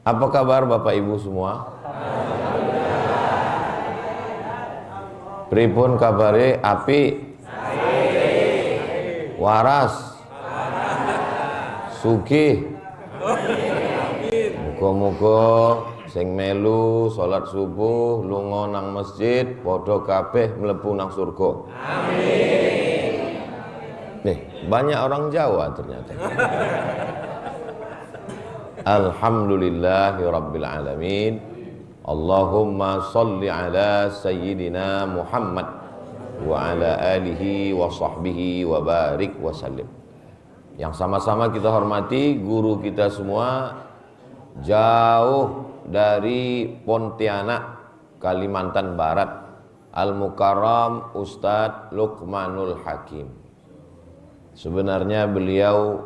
Apa kabar Bapak Ibu semua? Pripun kabare api? Waras? Sugih? Muga-muga sing melu salat subuh lunga nang masjid padha kabeh mlebu nang surga. Amin. Nih, banyak orang Jawa ternyata. Alhamdulillahi rabbil alamin. Allahumma salli ala sayyidina Muhammad wa ala alihi wa sahbihi wa barik wa sallim. Yang sama-sama kita hormati guru kita semua jauh dari Pontianak, Kalimantan Barat, Al-Mukarram Ustadz Luqmanul Hakim. Sebenarnya beliau,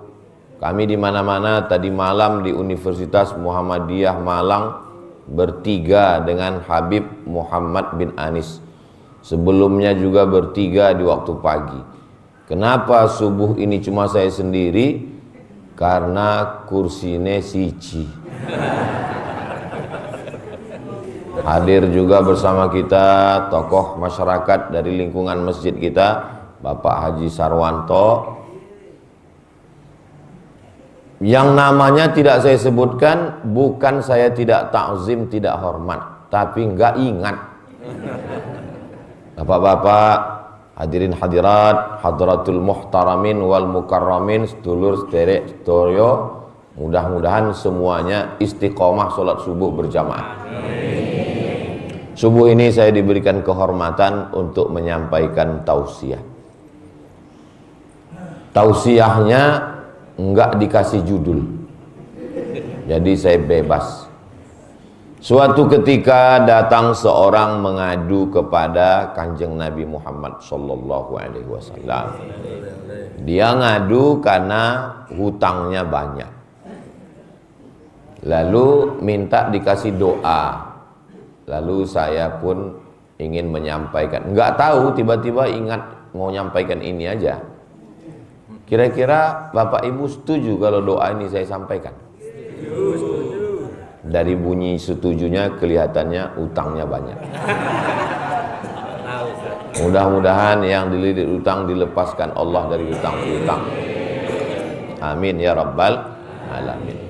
kami di mana-mana, tadi malam di Universitas Muhammadiyah Malang bertiga dengan Habib Muhammad bin Anis. Sebelumnya juga bertiga di waktu pagi. Kenapa subuh ini cuma saya sendiri? Karena kursine siji. Hadir juga bersama kita tokoh masyarakat dari lingkungan masjid kita, Bapak Haji Sarwanto, yang namanya tidak saya sebutkan, bukan saya tidak takzim, tidak hormat, tapi enggak ingat. Bapak-bapak, hadirin hadirat, hadratul muhtaramin wal mukarramin, sedulur sederek sedaya, mudah-mudahan semuanya istiqomah sholat subuh berjamaah. Subuh ini saya diberikan kehormatan untuk menyampaikan tausiah. Tausiahnya enggak dikasih judul, jadi saya bebas. Suatu ketika datang seorang mengadu kepada Kanjeng Nabi Muhammad sallallahu alaihi wasallam. Dia ngadu karena hutangnya banyak, lalu minta dikasih doa. Lalu saya pun ingin menyampaikan, enggak tahu, tiba-tiba ingat mau nyampaikan ini aja. Kira-kira Bapak Ibu setuju kalau doa ini saya sampaikan? Setuju. Dari bunyi setujunya kelihatannya utangnya banyak. Mudah-mudahan yang dililit utang dilepaskan Allah dari utang-utang. Amin ya rabbal alamin.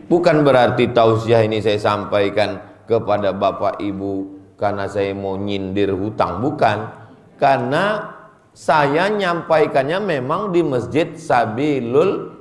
Bukan berarti tausiah ini saya sampaikan kepada Bapak Ibu karena saya mau nyindir hutang, bukan. Karena saya nyampaikannya memang di Masjid Sabilul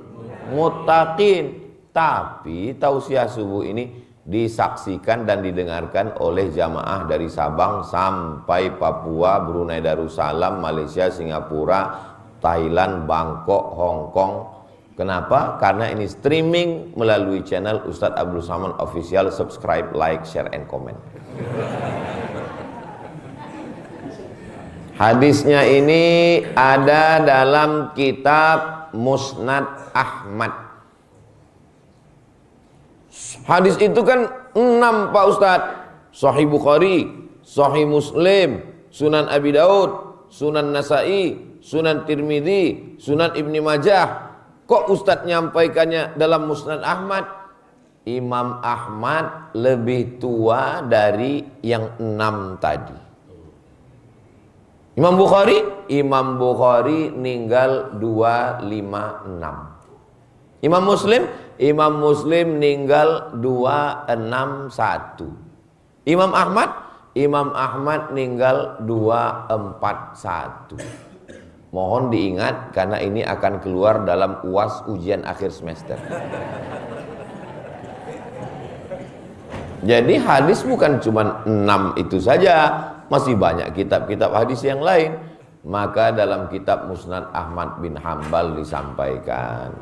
Muttaqin, tapi tausiah subuh ini disaksikan dan didengarkan oleh jamaah dari Sabang sampai Papua, Brunei Darussalam, Malaysia, Singapura, Thailand, Bangkok, Hong Kong. Kenapa? Karena ini streaming melalui channel Ustadz Abdul Somad Official. Subscribe, like, share, and comment. Hadisnya ini ada dalam kitab Musnad Ahmad. Hadis itu kan 6 Pak Ustadz. Sahih Bukhari, Sahih Muslim, Sunan Abi Daud, Sunan Nasai, Sunan Tirmidzi, Sunan Ibni Majah. Kok Ustadz nyampaikannya dalam Musnad Ahmad? Imam Ahmad lebih tua dari yang 6 tadi. Imam Bukhari meninggal 256. Imam Muslim meninggal 261. Imam Ahmad meninggal 241. Mohon diingat karena ini akan keluar dalam UAS ujian akhir semester. Jadi hadis bukan cuma 6 itu saja, masih banyak kitab-kitab hadis yang lain. Maka dalam kitab Musnad Ahmad bin Hambal disampaikan,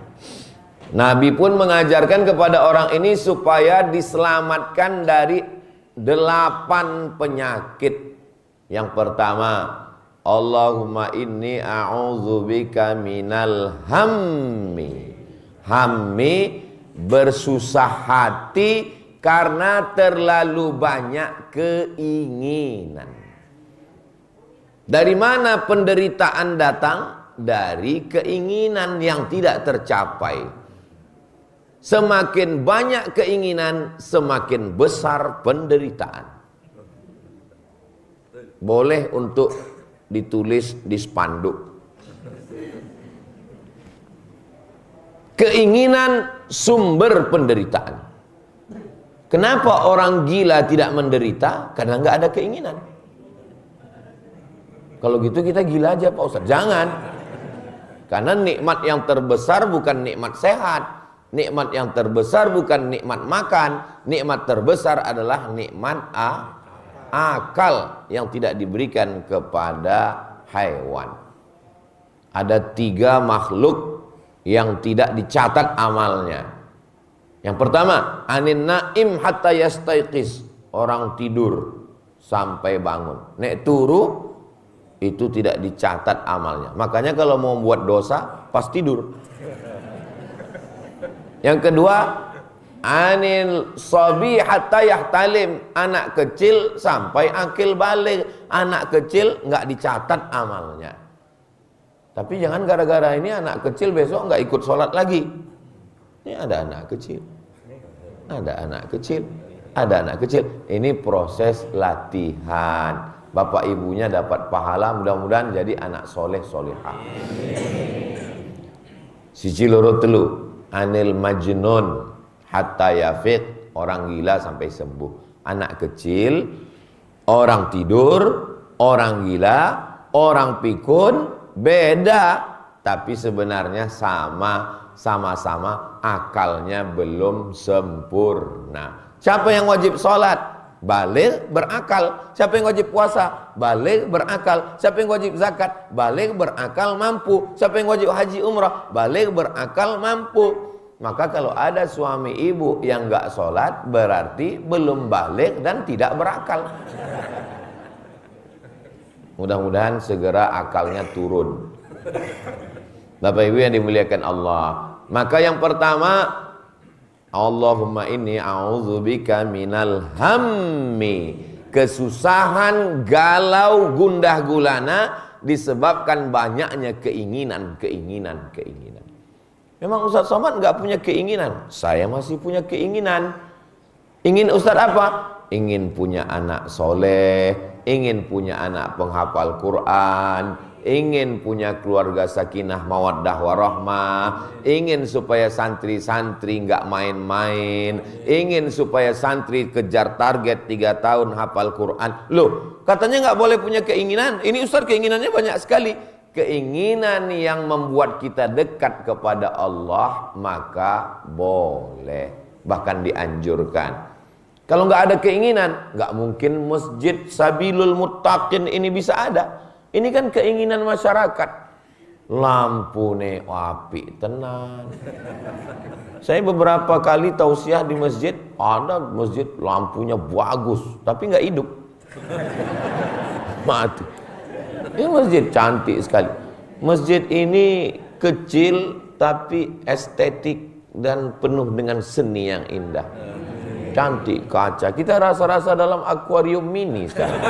Nabi pun mengajarkan kepada orang ini supaya diselamatkan dari 8 penyakit. Yang pertama, Allahumma inni a'udzubika minal hammi. Hammi bersusah hati karena terlalu banyak keinginan. Dari mana penderitaan datang? Dari keinginan yang tidak tercapai. Semakin banyak keinginan, semakin besar penderitaan. Boleh untuk ditulis di spanduk. Keinginan sumber penderitaan. Kenapa orang gila tidak menderita? Karena nggak ada keinginan. Kalau gitu kita gila aja Pak Ustaz. Jangan. Karena nikmat yang terbesar bukan nikmat sehat. Nikmat yang terbesar bukan nikmat makan. Nikmat terbesar adalah nikmat akal yang tidak diberikan kepada hewan. Ada 3 makhluk yang tidak dicatat amalnya. Yang pertama, anin naim hatta yastaiqis, orang tidur sampai bangun. Nek turu itu tidak dicatat amalnya. Makanya kalau mau buat dosa pas tidur. Yang kedua, anil sabi hatta yahtalim, anak kecil sampai akil balik. Anak kecil nggak dicatat amalnya. Tapi jangan gara-gara ini anak kecil besok nggak ikut sholat lagi. Ini ada anak kecil, ada anak kecil, ada anak kecil. Ini proses latihan. Bapak ibunya dapat pahala, mudah-mudahan jadi anak soleh solehah. Siji loro telu, anil majnun hatta yafiq, orang gila sampai sembuh. Anak kecil, orang tidur, orang gila, orang pikun, beda, tapi sebenarnya sama-sama akalnya belum sempurna. Siapa yang wajib sholat? Baligh berakal. Siapa yang wajib puasa? Baligh berakal. Siapa yang wajib zakat? Baligh berakal mampu. Siapa yang wajib haji umrah? Baligh berakal mampu. Maka kalau ada suami ibu yang enggak sholat, berarti belum baligh dan tidak berakal. Mudah-mudahan segera akalnya turun. Bapak ibu yang dimuliakan Allah, maka yang pertama, Allahumma inni a'udzubika minal hammi, kesusahan, galau, gundah gulana disebabkan banyaknya keinginan. Memang Ustaz Somad nggak punya keinginan, saya masih punya keinginan. Ingin Ustaz apa? Ingin punya anak soleh, ingin punya anak penghafal Quran, ingin punya keluarga sakinah mawaddah warahmah, ingin supaya santri-santri nggak main-main, ingin supaya santri kejar target 3 tahun hafal Quran. Loh, katanya nggak boleh punya keinginan. Ini Ustaz keinginannya banyak sekali. Keinginan yang membuat kita dekat kepada Allah maka boleh, bahkan dianjurkan. Kalau nggak ada keinginan, nggak mungkin masjid Sabilul Muttaqin ini bisa ada. Ini kan keinginan masyarakat. Lampu nih api tenan. Saya beberapa kali tausiah di masjid, ada masjid lampunya bagus, tapi nggak hidup. Mati. Ini masjid cantik sekali. Masjid ini kecil tapi estetik dan penuh dengan seni yang indah. Cantik kaca. Kita rasa-rasa dalam akuarium mini sekarang.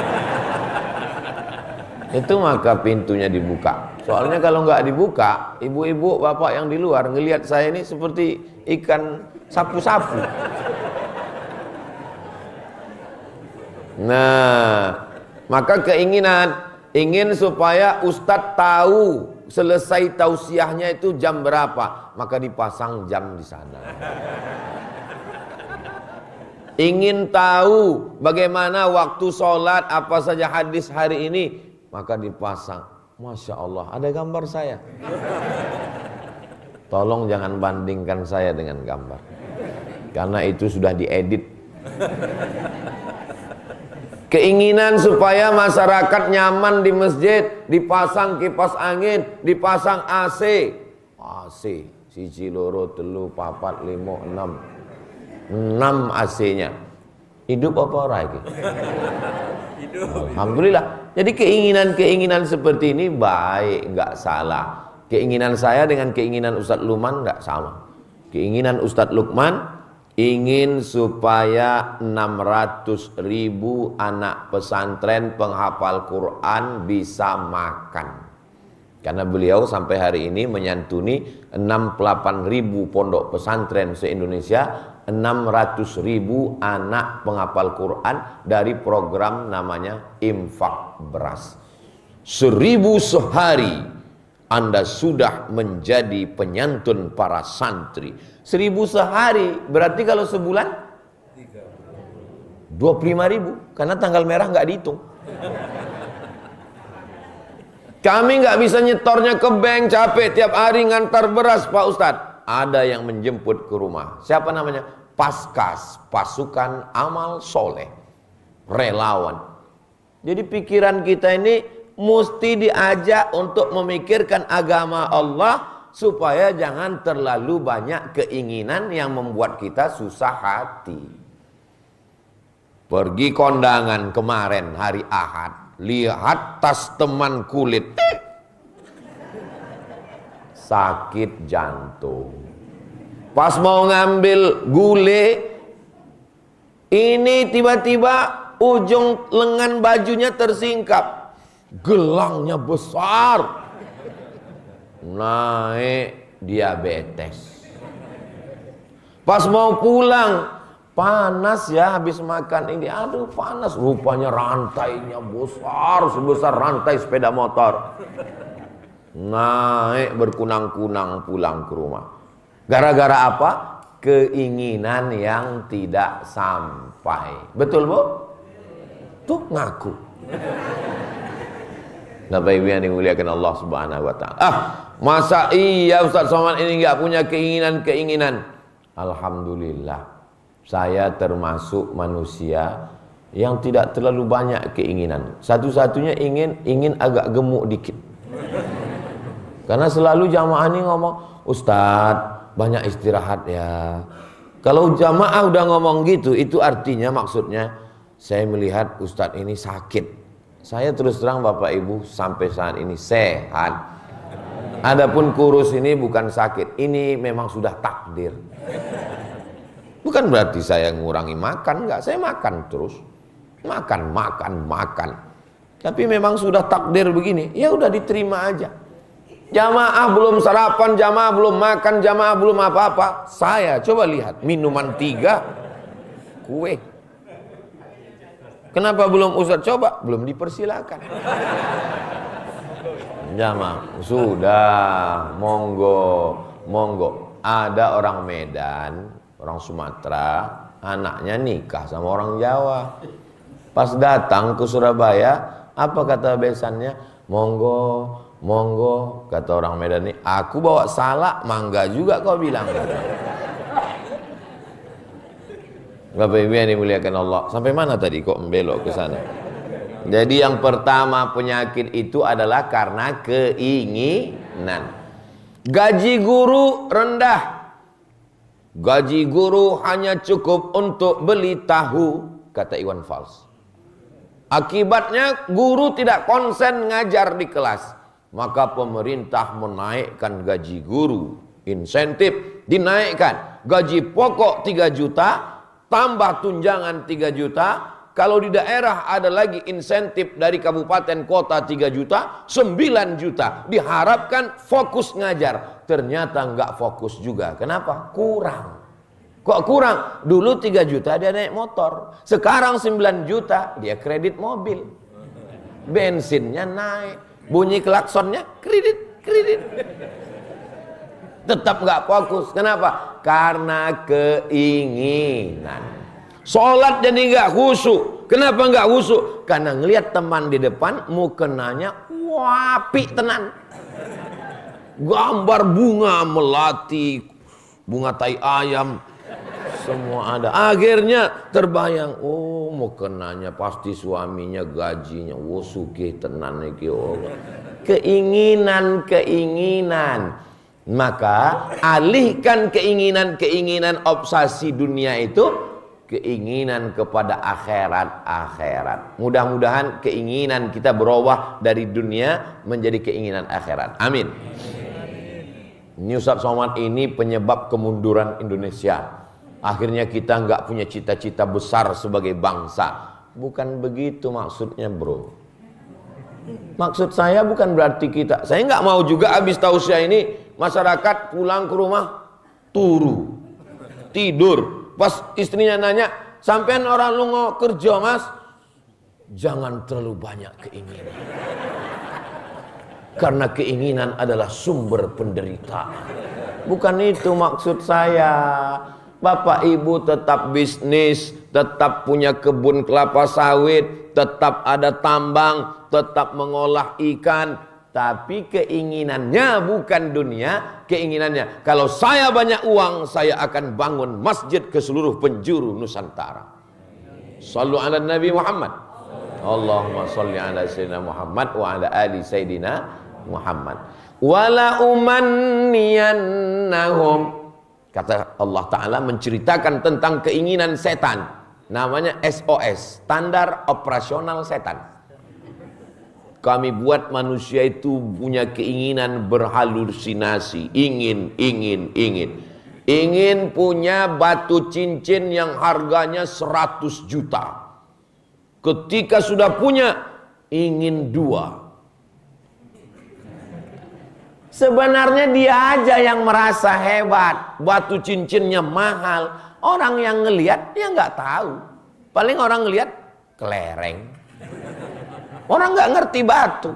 Itu maka pintunya dibuka. Soalnya kalau nggak dibuka, ibu-ibu, bapak yang di luar ngelihat saya ini seperti ikan sapu-sapu. Nah, maka keinginan, ingin supaya ustadz tahu selesai tausiahnya itu jam berapa, maka dipasang jam di sana. Ingin tahu bagaimana waktu sholat, apa saja hadis hari ini, maka dipasang. Masya Allah, ada gambar saya. Tolong jangan bandingkan saya dengan gambar, karena itu sudah diedit. Keinginan supaya masyarakat nyaman di masjid, dipasang kipas angin, dipasang AC. AC, siji loro telu papat limo 6 AC-nya. Hidup apa ora iki? Alhamdulillah. Jadi keinginan-keinginan seperti ini baik, enggak salah. Keinginan saya dengan keinginan Ustadz Lukman enggak sama. Keinginan Ustadz Lukman ingin supaya 600.000 anak pesantren penghafal Quran bisa makan. Karena beliau sampai hari ini menyantuni 68.000 pondok pesantren se-Indonesia, 600.000 anak penghafal Quran dari program namanya Infak Beras. 1.000 sehari Anda sudah menjadi penyantun para santri. 1.000 sehari berarti kalau sebulan 25.000, karena tanggal merah nggak dihitung. Kami nggak bisa nyetornya ke bank, capek tiap hari ngantar beras Pak Ustadz. Ada yang menjemput ke rumah. Siapa namanya? Paskas, Pasukan Amal Soleh, relawan. Jadi pikiran kita ini mesti diajak untuk memikirkan agama Allah, supaya jangan terlalu banyak keinginan yang membuat kita susah hati. Pergi kondangan kemarin hari Ahad, lihat tas teman kulit, sakit jantung. Pas mau ngambil gule, ini tiba-tiba ujung lengan bajunya tersingkap, gelangnya besar, naik diabetes. Pas mau pulang, panas ya habis makan ini, aduh panas, rupanya rantainya besar sebesar rantai sepeda motor, naik berkunang-kunang pulang ke rumah. Gara-gara apa? Keinginan yang tidak sampai. Betul Bu? Tuh ngaku. Bapak Ibu yang dimuliakan Allah Subhanahu wa taala. Masa iya Ustaz Somad ini enggak punya keinginan-keinginan? Alhamdulillah. Saya termasuk manusia yang tidak terlalu banyak keinginan. Satu-satunya ingin agak gemuk dikit. Karena selalu jamaah ini ngomong, Ustadz banyak istirahat ya. Kalau jamaah udah ngomong gitu, itu artinya maksudnya saya melihat Ustadz ini sakit. Saya terus terang Bapak Ibu sampai saat ini sehat. Adapun kurus ini bukan sakit, ini memang sudah takdir. Bukan berarti saya ngurangi makan, enggak, saya makan terus. Makan. Tapi memang sudah takdir begini, ya udah diterima aja. Jamaah belum sarapan, jamaah belum makan, jamaah belum apa-apa. Saya coba lihat, minuman 3, kue. Kenapa belum Ustaz? Coba, belum dipersilakan. Jamaah, sudah, monggo. Ada orang Medan, orang Sumatera, anaknya nikah sama orang Jawa. Pas datang ke Surabaya, apa kata besannya? Monggo, kata orang Medan nih, aku bawa salak, mangga juga kau bilang. Bapak Ibu yang dimuliakan Allah, sampai mana tadi kok membelok ke sana? Jadi yang pertama penyakit itu adalah karena keinginan. Gaji guru rendah. Gaji guru hanya cukup untuk beli tahu, kata Iwan Fals. Akibatnya guru tidak konsen ngajar di kelas. Maka pemerintah menaikkan gaji guru, insentif dinaikkan, gaji pokok 3 juta, tambah tunjangan 3 juta. Kalau di daerah ada lagi insentif dari kabupaten kota 3 juta, 9 juta. Diharapkan fokus ngajar, ternyata nggak fokus juga. Kenapa? Kurang. Kok kurang? Dulu 3 juta dia naik motor, sekarang 9 juta dia kredit mobil, bensinnya naik, bunyi klaksonnya kredit. Tetap nggak fokus. Kenapa? Karena keinginan. Sholat jadi nggak khusyuk. Kenapa nggak khusyuk? Karena ngelihat teman di depan mukenanya wapi tenan, gambar bunga melati, bunga tai ayam, semua ada. Akhirnya terbayang, oh mukenanya pasti suaminya gajinya, oh sugih tenan iki. Keinginan. Maka alihkan keinginan obsesi dunia itu keinginan kepada akhirat. Mudah-mudahan keinginan kita berubah dari dunia menjadi keinginan akhirat. Amin. Ini Ustaz Somad ini penyebab kemunduran Indonesia. Akhirnya kita nggak punya cita-cita besar sebagai bangsa. Bukan begitu maksudnya bro. Maksud saya bukan berarti saya nggak mau juga habis tausiah ini masyarakat pulang ke rumah turu, tidur. Pas istrinya nanya, sampean orang lungo kerja mas? Jangan terlalu banyak keinginan. Karena keinginan adalah sumber penderitaan. Bukan itu maksud saya. Bapak ibu tetap bisnis, tetap punya kebun kelapa sawit, tetap ada tambang, tetap mengolah ikan. Tapi keinginannya bukan dunia, keinginannya kalau saya banyak uang, saya akan bangun masjid ke seluruh penjuru Nusantara. Sallu ala Nabi Muhammad. Allahumma salli ala Sayyidina Muhammad wa ala ali Sayyidina Muhammad. Wala umanniyannahum. Kata Allah Ta'ala menceritakan tentang keinginan setan. Namanya SOS, standar operasional setan. Kami buat manusia itu punya keinginan berhalusinasi. Ingin punya batu cincin yang harganya 100 juta. Ketika sudah punya, ingin 2. Sebenarnya dia aja yang merasa hebat, batu cincinnya mahal. Orang yang ngelihat dia nggak tahu. Paling orang ngelihat kelereng. Orang nggak ngerti batu.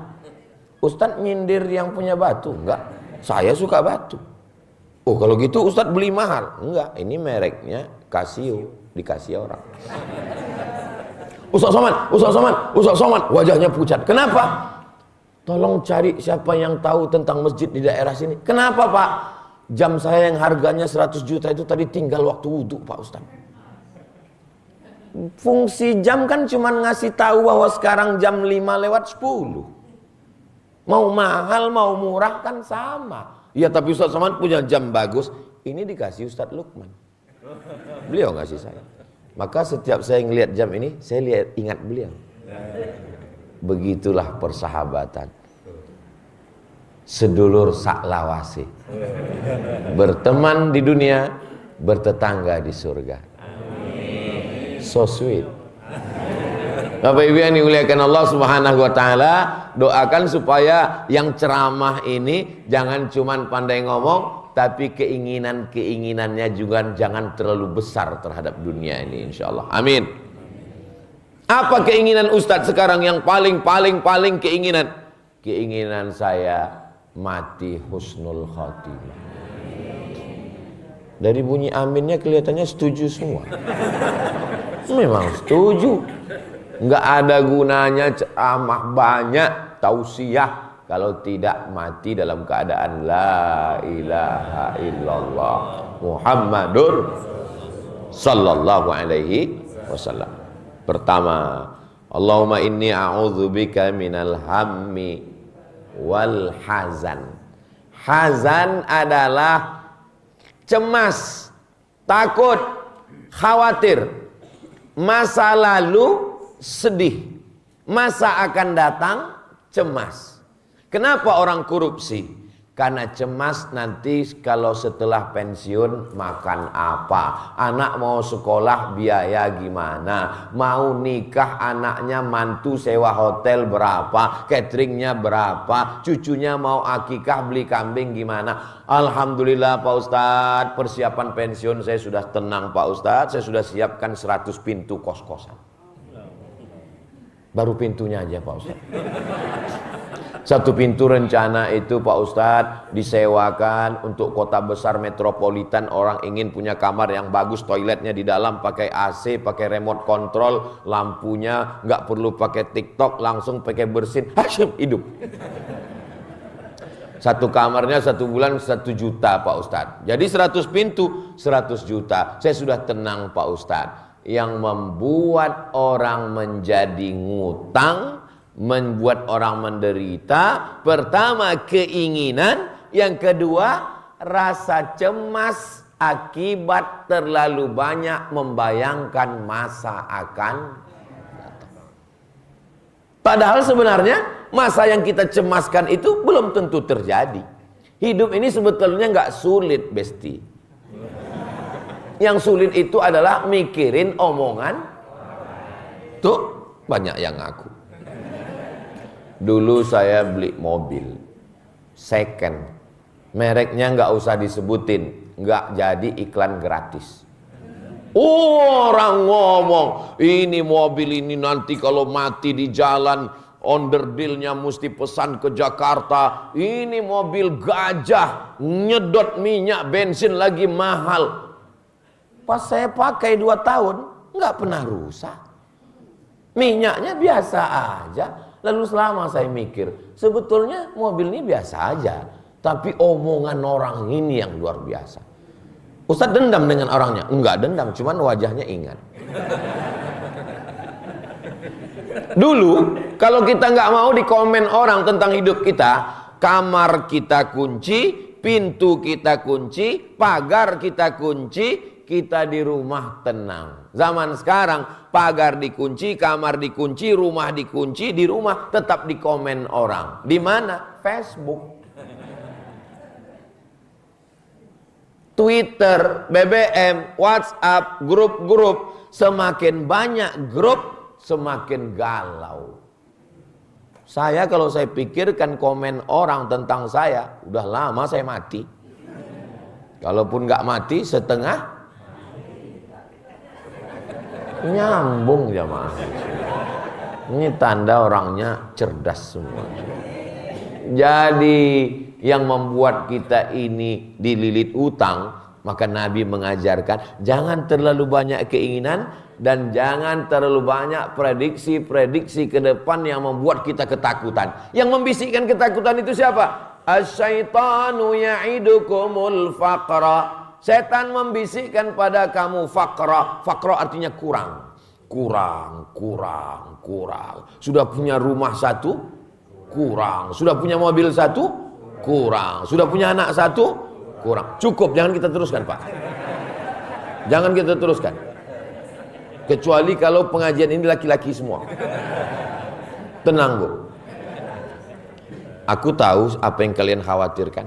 Ustadz nyindir yang punya batu, enggak. Saya suka batu. Oh kalau gitu Ustadz beli mahal, enggak. Ini mereknya Casio, dikasih orang. Ustadz Somad, wajahnya pucat. Kenapa? Tolong cari siapa yang tahu tentang masjid di daerah sini. Kenapa Pak? Jam saya yang harganya 100 juta itu tadi tinggal waktu wudhu Pak Ustaz. Fungsi jam kan cuma ngasih tahu bahwa sekarang jam 5:10. Mau mahal mau murah kan sama. Ya tapi Ustaz Somad punya jam bagus. Ini dikasih Ustaz Lukman. Beliau ngasih saya. Maka setiap saya ngelihat jam ini, saya ingat beliau. Begitulah persahabatan. Sedulur saklawase. Berteman di dunia, bertetangga di surga. So sweet. Bapak Ibu yang dimuliakan Allah Subhanahu wa taala, doakan supaya yang ceramah ini jangan cuman pandai ngomong, tapi keinginannya juga jangan terlalu besar terhadap dunia ini insyaallah. Amin. Apa keinginan Ustadz sekarang yang paling keinginan? Keinginan saya mati husnul khotimah. Dari bunyi aminnya kelihatannya setuju semua. Memang setuju. Nggak ada gunanya ceramah banyak, tausiah kalau tidak mati dalam keadaan la ilaha illallah Muhammadur sallallahu alaihi wasallam. Pertama, Allahumma inni a'udzubika minal hammi wal hazan. Hazan adalah cemas, takut, khawatir. Masa lalu sedih, masa akan datang cemas. Kenapa orang korupsi? Karena cemas nanti kalau setelah pensiun makan apa, anak mau sekolah biaya gimana, mau nikah anaknya mantu sewa hotel berapa, cateringnya berapa, cucunya mau akikah beli kambing gimana. Alhamdulillah Pak Ustadz, persiapan pensiun saya sudah tenang Pak Ustadz, saya sudah siapkan 100 pintu kos-kosan. Baru pintunya aja Pak Ustadz. Satu pintu rencana itu Pak Ustadz disewakan untuk kota besar metropolitan. Orang ingin punya kamar yang bagus, toiletnya di dalam pakai AC, pakai remote control, lampunya nggak perlu pakai TikTok, langsung pakai bersin, Hashim hidup. Satu kamarnya 1 bulan 1 juta Pak Ustadz. Jadi 100 pintu 100 juta. Saya sudah tenang Pak Ustadz. Yang membuat orang menjadi ngutang, membuat orang menderita, pertama keinginan, yang kedua rasa cemas akibat terlalu banyak membayangkan masa akan datang. Padahal sebenarnya masa yang kita cemaskan itu belum tentu terjadi. Hidup ini sebetulnya nggak sulit, Besti. Yang sulit itu adalah mikirin omongan. Tuh banyak yang ngaku. Dulu saya beli mobil second, mereknya nggak usah disebutin, nggak jadi iklan gratis. Orang ngomong, ini mobil ini nanti kalau mati di jalan, onderdilnya mesti pesan ke Jakarta. Ini mobil gajah, nyedot minyak bensin lagi mahal. Pas saya pakai 2 tahun, nggak pernah rusak. Minyaknya biasa aja. Lalu selama saya mikir, sebetulnya mobil ini biasa aja, tapi omongan orang ini yang luar biasa. Ustadz dendam dengan orangnya? Enggak dendam, cuman wajahnya ingat. Dulu kalau kita nggak mau dikomen orang tentang hidup kita, kamar kita kunci, pintu kita kunci, pagar kita kunci, kita di rumah tenang. Zaman sekarang pagar dikunci, kamar dikunci, rumah dikunci, di rumah tetap dikomen orang. Di mana? Facebook, Twitter, BBM, WhatsApp, grup-grup. Semakin banyak grup, semakin galau. Saya kalau saya pikirkan komen orang tentang saya, udah lama saya mati. Kalaupun nggak mati setengah, nyambung jamaah. Ini tanda orangnya cerdas semua. Jadi yang membuat kita ini dililit utang, maka Nabi mengajarkan jangan terlalu banyak keinginan dan jangan terlalu banyak prediksi-prediksi ke depan yang membuat kita ketakutan. Yang membisikkan ketakutan itu siapa? Asyaitanu ya'idukumul faqra. Setan membisikkan pada kamu faqra. Faqra artinya kurang. Kurang. Sudah punya rumah 1, kurang. Sudah punya mobil 1, kurang. Sudah punya anak 1, kurang. Cukup, jangan kita teruskan, Pak. Jangan kita teruskan. Kecuali kalau pengajian ini laki-laki semua. Tenang, Bu. Aku tahu apa yang kalian khawatirkan.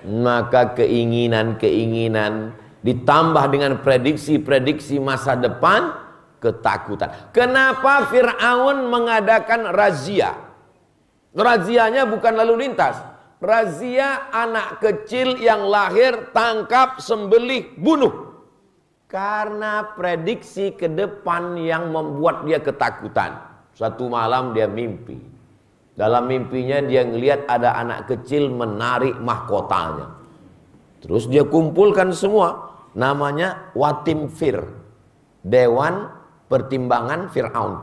Maka keinginan-keinginan ditambah dengan prediksi-prediksi masa depan, ketakutan. Kenapa Fir'aun mengadakan razia? Razianya bukan lalu lintas. Razia anak kecil yang lahir, tangkap, sembelih, bunuh. Karena prediksi ke depan yang membuat dia ketakutan. Suatu malam dia mimpi. Dalam mimpinya dia ngelihat ada anak kecil menarik mahkotanya. Terus dia kumpulkan semua. Namanya Watim Fir, Dewan Pertimbangan Fir'aun.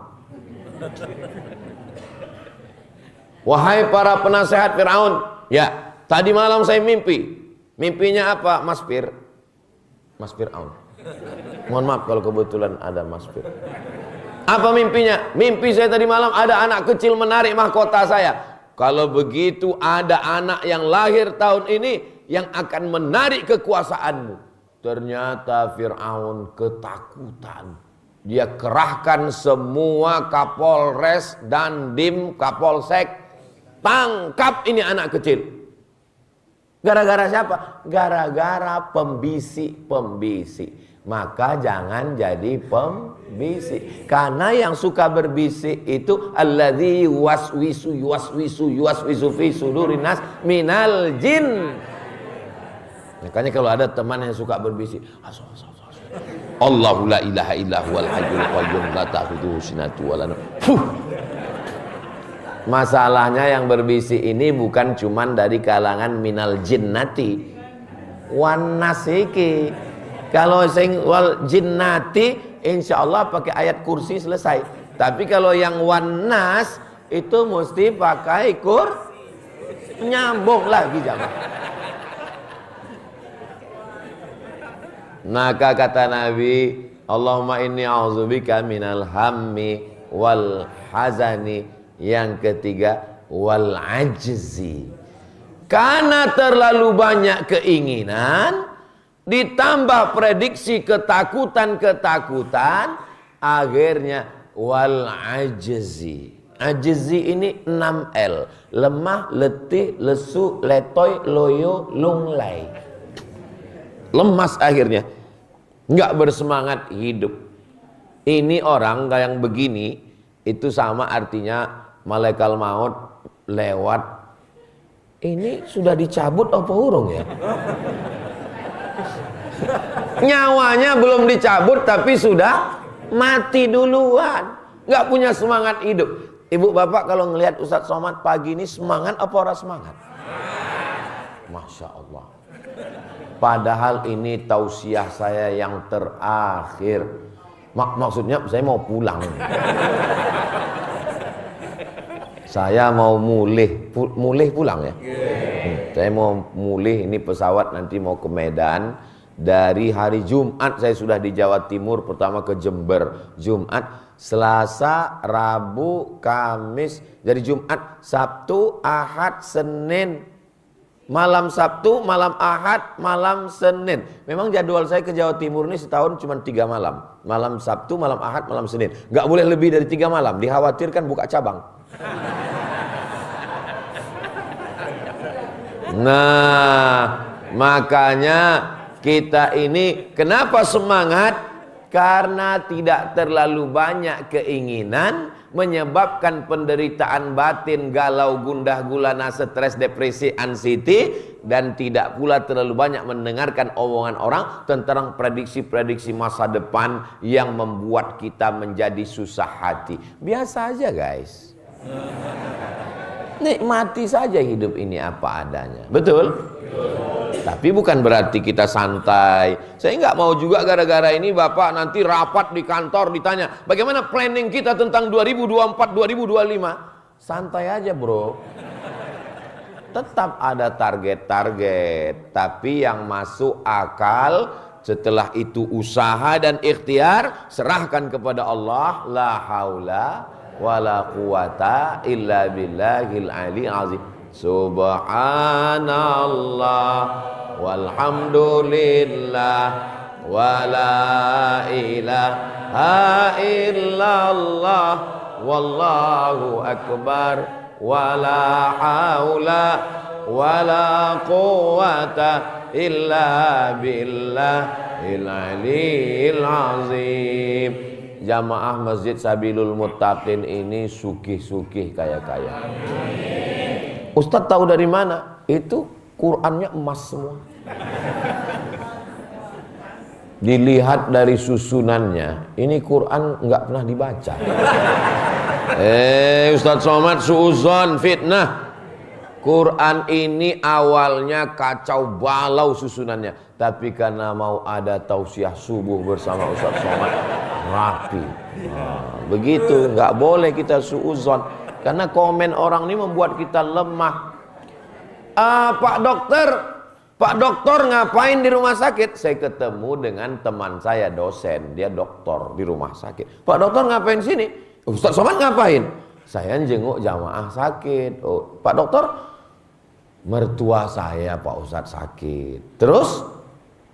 Wahai para penasehat Fir'aun, ya, tadi malam saya mimpi. Mimpinya apa, Mas Fir? Mas Fir'aun. Mohon maaf kalau kebetulan ada Mas Fir. Apa mimpinya? Mimpi saya tadi malam ada anak kecil menarik mahkota saya. Kalau begitu ada anak yang lahir tahun ini yang akan menarik kekuasaanmu. Ternyata Fir'aun ketakutan. Dia kerahkan semua Kapolres dan Dim Kapolsek. Tangkap ini anak kecil. Gara-gara siapa? Gara-gara pembisik-pembisik. Maka jangan jadi pembisik. Karena yang suka berbisik itu alladzi yuwaswisu fi sudurin nas minal jin. Makanya kalau ada teman yang suka berbisik, Allahu la ilaha illa huwal hayyul qayyum la ta'khudhuhu sinatun wa la nawm. Masalahnya yang berbisik ini bukan cuman dari kalangan minal jinnati wan nasiki. Kalau sing wal jinnati insyaallah pakai ayat kursi selesai. Tapi kalau yang wan nas itu mesti pakai nyambung lagi jamaah. Maka kata Nabi, Allahumma inni a'udzubika minal hammi wal hazani. Yang ketiga, wal ajzi. Karena terlalu banyak keinginan, ditambah prediksi ketakutan-ketakutan, akhirnya wal ajzi. Ajzi ini 6L. Lemah, letih, lesu, letoy, loyo, lunglai. Lemas akhirnya. Nggak bersemangat hidup. Ini orang yang begini, itu sama artinya malaikat maut lewat, ini sudah dicabut apa urung ya? Nyawanya belum dicabut tapi sudah mati duluan, nggak punya semangat hidup. Ibu bapak kalau ngelihat Ustadz Somad pagi ini semangat apa ora semangat? Masya Allah. Padahal ini tausiah saya yang terakhir. Maksudnya saya mau pulang. Saya mau mulih pulang ya. Saya mau mulih, ini pesawat nanti mau ke Medan. Dari hari Jumat saya sudah di Jawa Timur, pertama ke Jember. Jumat, Selasa, Rabu, Kamis. Dari Jumat, Sabtu, Ahad, Senin. Malam Sabtu, malam Ahad, malam Senin. Memang jadwal saya ke Jawa Timur ini setahun cuma 3 malam. Malam Sabtu, malam Ahad, malam Senin. Gak boleh lebih dari 3 malam. Dikhawatirkan buka cabang. Nah, makanya kita ini kenapa semangat? Karena tidak terlalu banyak keinginan, menyebabkan penderitaan batin, galau, gundah gulana, stres, depresi, anxiety, dan tidak pula terlalu banyak mendengarkan omongan orang tentang prediksi-prediksi masa depan yang membuat kita menjadi susah hati. Biasa aja guys. Nikmati saja hidup ini apa adanya. Betul? Tapi bukan berarti kita santai. Saya nggak mau juga gara-gara ini Bapak nanti rapat di kantor ditanya bagaimana planning kita tentang 2024-2025. Santai aja bro. Tetap ada target-target, tapi yang masuk akal. Setelah itu usaha dan ikhtiar, serahkan kepada Allah. La haula wala quwata illa billahil aliyil azim. Subhanallah walhamdulillah wala ilaha illallah wallahu akbar wala haula wala quwata illa billahil aliyil azim. Jamaah Masjid Sabilul Muttaqin ini sugih-sugih kaya-kaya. Ustadz tahu dari mana? Itu Qur'annya emas semua. Dilihat dari susunannya, ini Qur'an nggak pernah dibaca. Ustadz Somad suuzon fitnah. Quran ini awalnya kacau balau susunannya, tapi karena mau ada tausiah subuh bersama Ustadz Somad, rapi. Begitu, nggak boleh kita suuzon, karena komen orang ini membuat kita lemah. Pak dokter ngapain di rumah sakit? Saya ketemu dengan teman saya dosen, dia dokter di rumah sakit. Pak dokter ngapain sini? Ustadz Somad ngapain? Saya jenguk jamaah sakit. Oh, Pak dokter, mertua saya Pak Ustadz sakit. Terus,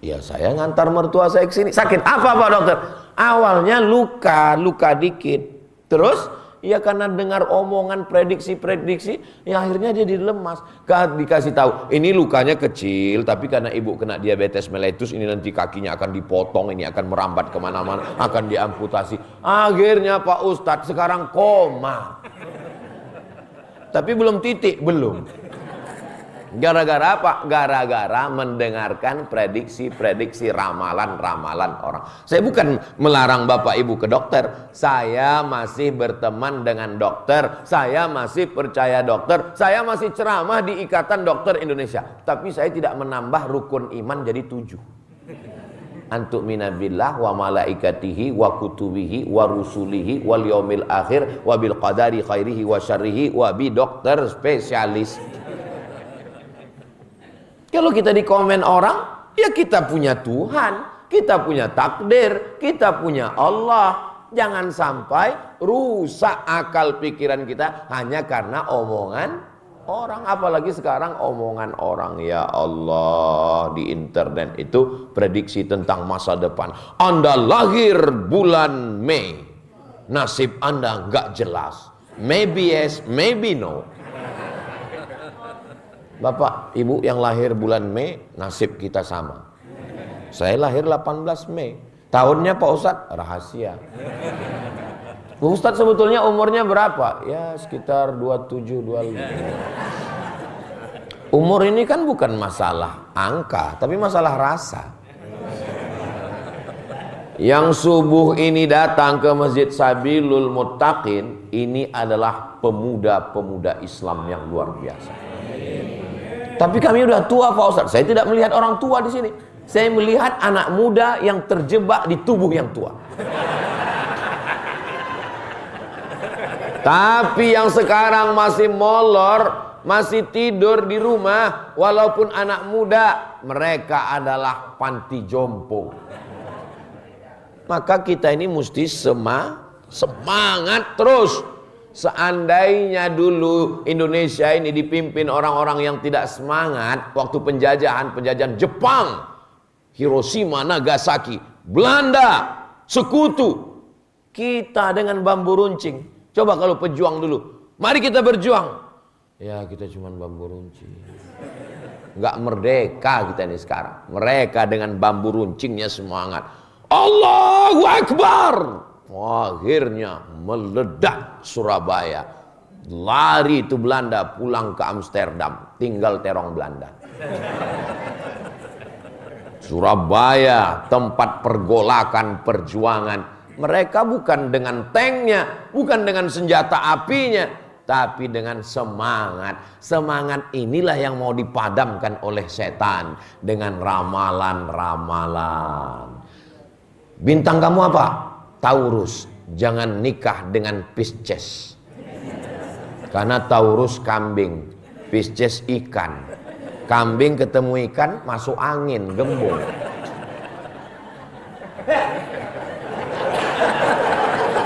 ya saya ngantar mertua saya ke sini. Sakit apa Pak dokter? Awalnya luka dikit. Terus, ya karena dengar omongan prediksi-prediksi, ya akhirnya dia dilemas. Dikasih tahu, ini lukanya kecil, tapi karena ibu kena diabetes mellitus, ini nanti kakinya akan dipotong, ini akan merambat kemana-mana, akan diamputasi. Akhirnya Pak Ustadz sekarang koma. Tapi belum titik, belum. Gara-gara apa? Gara-gara mendengarkan prediksi-prediksi ramalan-ramalan orang. Saya bukan melarang Bapak Ibu ke dokter. Saya masih berteman dengan dokter. Saya masih percaya dokter. Saya masih ceramah di Ikatan Dokter Indonesia. Tapi saya tidak menambah rukun iman jadi 7. Antu'mina billah wa malaikatihi wa kutubihi wa rusulihi wal yaumil akhir wa bil qadari khairihi wa syarrihi wa bi dokter spesialis. Kalau kita di komen orang, ya kita punya Tuhan, kita punya takdir, kita punya Allah. Jangan sampai rusak akal pikiran kita hanya karena omongan orang. Apalagi sekarang omongan orang, ya Allah, di internet itu prediksi tentang masa depan. Anda lahir bulan Mei, nasib Anda nggak jelas. Maybe yes, maybe no. Bapak, Ibu yang lahir bulan Mei, nasib kita sama. Saya lahir 18 Mei. Tahunnya Pak Ustadz, rahasia. Ustadz sebetulnya umurnya berapa? Ya sekitar 27, 25. Umur ini kan bukan masalah angka, tapi masalah rasa. Yang subuh ini datang ke Masjid Sabilul Muttaqin, ini adalah pemuda-pemuda Islam yang luar biasa. Tapi kami udah tua Pak Ustadz. Saya tidak melihat orang tua di sini. Saya melihat anak muda yang terjebak di tubuh yang tua. Tapi yang sekarang masih molor, masih tidur di rumah, walaupun anak muda, mereka adalah panti jompo. Maka kita ini mesti semangat terus. Seandainya dulu Indonesia ini dipimpin orang-orang yang tidak semangat, waktu penjajahan Jepang, Hiroshima, Nagasaki, Belanda, sekutu, kita dengan bambu runcing. Coba kalau pejuang dulu, mari kita berjuang. Ya kita cuma bambu runcing, nggak merdeka kita ini sekarang. Mereka dengan bambu runcingnya semangat. Allahu Akbar. Akhirnya meledak Surabaya. Lari itu Belanda, pulang ke Amsterdam, tinggal terong Belanda. Surabaya tempat pergolakan perjuangan. Mereka bukan dengan tanknya, bukan dengan senjata apinya, tapi dengan semangat. Semangat inilah yang mau dipadamkan oleh setan dengan ramalan-ramalan. Bintang kamu apa? Taurus. Jangan nikah dengan Pisces. Karena Taurus kambing, Pisces ikan. Kambing ketemu ikan masuk angin, gembung.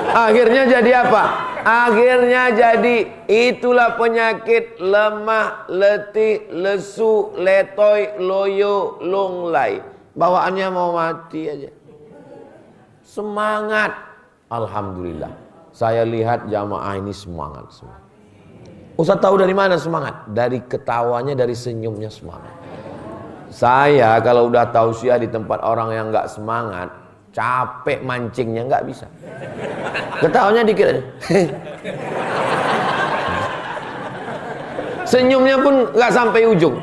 Akhirnya jadi apa? Akhirnya jadi itulah penyakit lemah, letih, lesu, letoy, loyo, lunglai. Bawaannya mau mati aja. Semangat. Alhamdulillah. Saya lihat jamaah ini semangat semua. Ustaz tahu dari mana semangat? Dari ketawanya, dari senyumnya semangat. Saya kalau udah tausiah di tempat orang yang nggak semangat, capek mancingnya nggak bisa. Ketawanya dikit aja. Senyumnya pun nggak sampai ujung.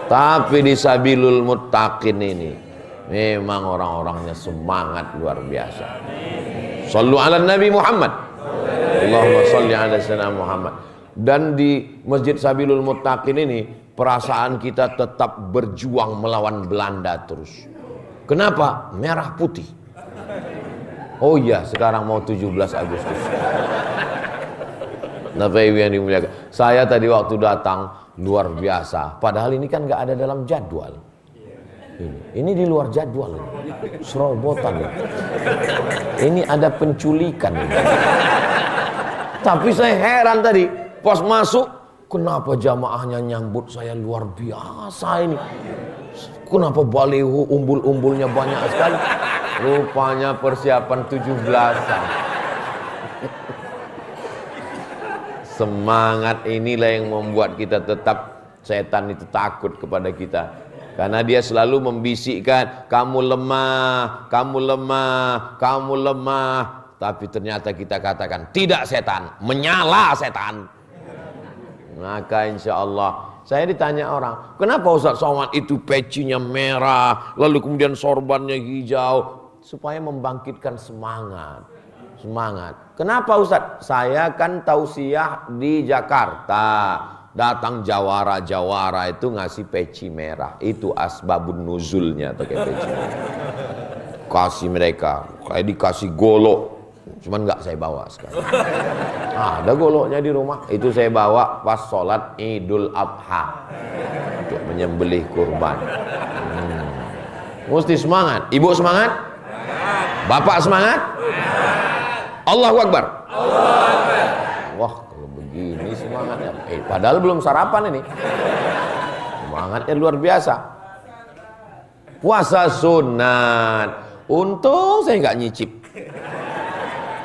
Tapi di Sabilul Muttaqin ini memang orang-orangnya semangat luar biasa. Shallu ala Nabi Muhammad. Allahumma shalli ala sayyidina Muhammad. Dan di Masjid Sabilul Muttaqin ini perasaan kita tetap berjuang melawan Belanda terus. Kenapa? Merah putih. Oh iya, sekarang mau 17 Agustus. Bapak Ibu yang dimuliakan, saya tadi waktu datang luar biasa. Padahal ini kan nggak ada dalam jadwal. Ini di luar jadwal ini. Serobotan ini. Ini ada penculikan ini. Tapi saya heran tadi pas masuk, kenapa jamaahnya nyambut saya luar biasa ini. Kenapa baliho umbul-umbulnya banyak sekali. Rupanya persiapan 17-an. Semangat inilah yang membuat kita tetap, setan itu takut kepada kita. Karena dia selalu membisikkan, kamu lemah, kamu lemah, kamu lemah. Tapi ternyata kita katakan, tidak setan, menyala setan. Maka insya Allah, saya ditanya orang, kenapa Ustaz Somad itu pecinya merah, lalu kemudian sorbannya hijau? Supaya membangkitkan semangat. Semangat. Kenapa Ustaz? Saya kan tausiah di Jakarta. Datang jawara-jawara itu ngasih peci merah. Itu asbabun nuzulnya pakai peci merah. Kasih mereka, kayak dikasih golok. Cuman nggak saya bawa sekarang. Ada goloknya di rumah. Itu saya bawa pas sholat Idul Adha untuk menyembelih kurban. Mesti semangat. Ibu semangat? Bapak semangat? Allahu Akbar. Wah, kalau begini semangatnya. Padahal belum sarapan ini. Semangatnya luar biasa. Puasa sunat. Untung saya nggak nyicip.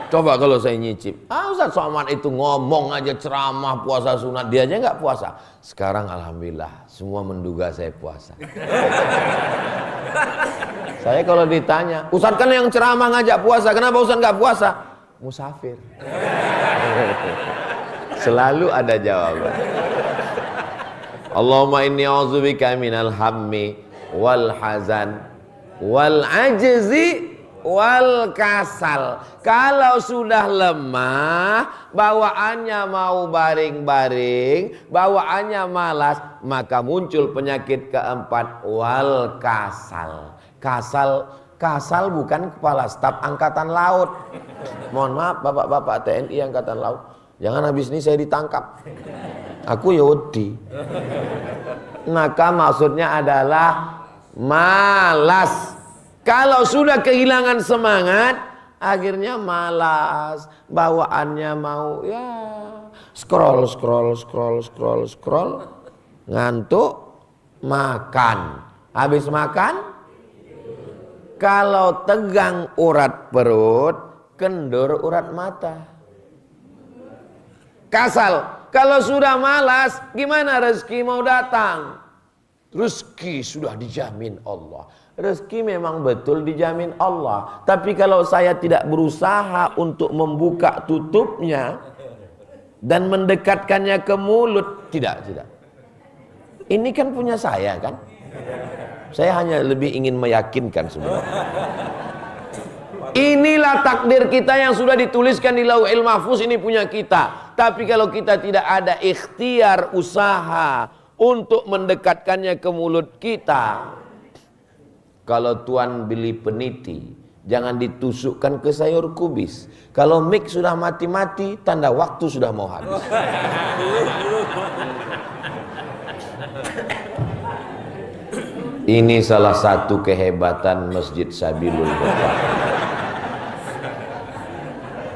Coba kalau saya nyicip. Ustaz Somad itu ngomong aja ceramah puasa sunat, dia aja nggak puasa. Sekarang alhamdulillah semua menduga saya puasa. Saya kalau ditanya, Ustaz kan yang ceramah ngajak puasa, kenapa Ustaz nggak puasa? Musafir. Selalu ada jawaban. Allahumma inni a'udzubika minal hammi wal hazan wal ajzi wal kasal. Kalau sudah lemah, bawaannya mau baring-baring, bawaannya malas, maka muncul penyakit keempat, wal kasal. Kasal bukan kepala staf angkatan laut. Mohon maaf bapak-bapak TNI angkatan laut, jangan habis ini saya ditangkap. Aku Yodi. Maka maksudnya adalah malas. Kalau sudah kehilangan semangat, akhirnya malas, bawaannya mau ya scroll, ngantuk, makan. Habis makan, kalau tegang urat perut, kendur urat mata. Kasal. Kalau sudah malas, gimana rezeki mau datang? Rezeki sudah dijamin Allah. Rezeki memang betul dijamin Allah. Tapi kalau saya tidak berusaha untuk membuka tutupnya dan mendekatkannya ke mulut, tidak. Ini kan punya saya kan? Saya hanya lebih ingin meyakinkan sebenarnya. Inilah takdir kita yang sudah dituliskan di Lauhil Mahfuz, ini punya kita. Tapi kalau kita tidak ada ikhtiar usaha untuk mendekatkannya ke mulut kita, kalau Tuan beli peniti, jangan ditusukkan ke sayur kubis. Kalau mic sudah mati-mati, tanda waktu sudah mau habis. Ini salah satu kehebatan Masjid Sabilul Huda.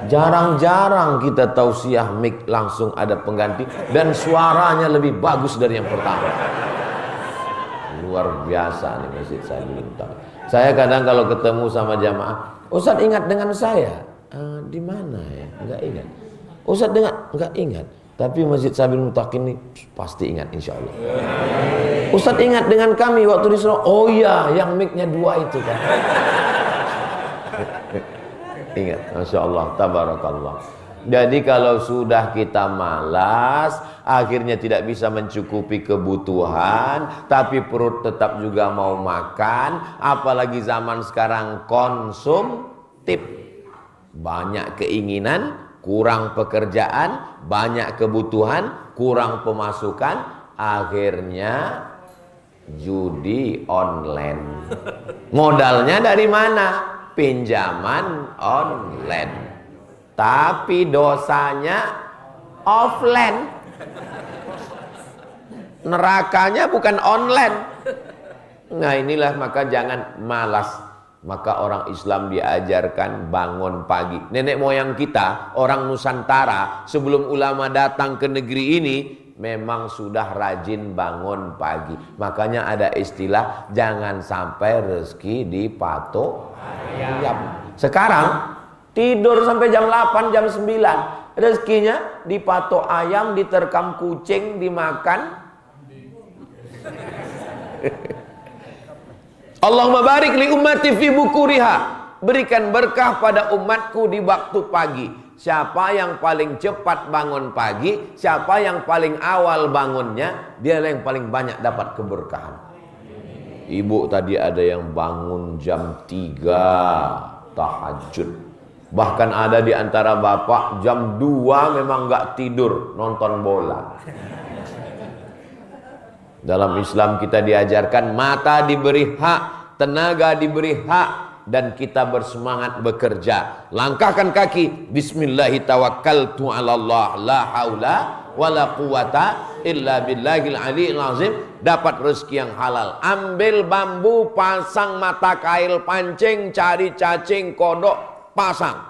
Jarang-jarang kita tausiah mic langsung ada pengganti dan suaranya lebih bagus dari yang pertama. Luar biasa nih Masjid Sabilul Huda. Saya kadang kalau ketemu sama jamaah, Ustaz ingat dengan saya? Di mana ya? Enggak ingat. Ustaz enggak ingat. Tapi Masjid Sabilul Huda ini pasti ingat insya Allah. Ustaz ingat dengan kami waktu di Surabaya. Oh iya, yang mic-nya 2 itu kan. Ingat, Masya Allah, tabarakallah. Jadi kalau sudah kita malas, akhirnya tidak bisa mencukupi kebutuhan, tapi perut tetap juga mau makan, apalagi zaman sekarang konsumtif. Banyak keinginan, kurang pekerjaan, banyak kebutuhan, kurang pemasukan, akhirnya judi online. Modalnya dari mana? Pinjaman online. Tapi dosanya offline. Nerakanya bukan online. Nah inilah maka jangan malas. Maka orang Islam diajarkan bangun pagi. Nenek moyang kita, orang Nusantara, sebelum ulama datang ke negeri ini, memang sudah rajin bangun pagi. Makanya ada istilah jangan sampai rezeki dipatok ayam. Sekarang tidur sampai jam 8, jam 9. Rezekinya dipatok ayam, diterkam kucing, dimakan. Allahumma barik li ummati fi bukuriha. Berikan berkah pada umatku di waktu pagi. Siapa yang paling cepat bangun pagi, siapa yang paling awal bangunnya, dia yang paling banyak dapat keberkahan. Ibu tadi ada yang bangun jam 3 tahajud. Bahkan ada di antara bapak jam 2 memang nggak tidur, nonton bola. Dalam Islam kita diajarkan mata diberi hak, tenaga diberi hak, dan kita bersemangat bekerja. Langkahkan kaki, bismillahi tawakkaltu ala Allah, la haula wala quwata illa billahil aliyil azim. Dapat rezeki yang halal. Ambil bambu, pasang mata kail, pancing, cari cacing, kodok, pasang.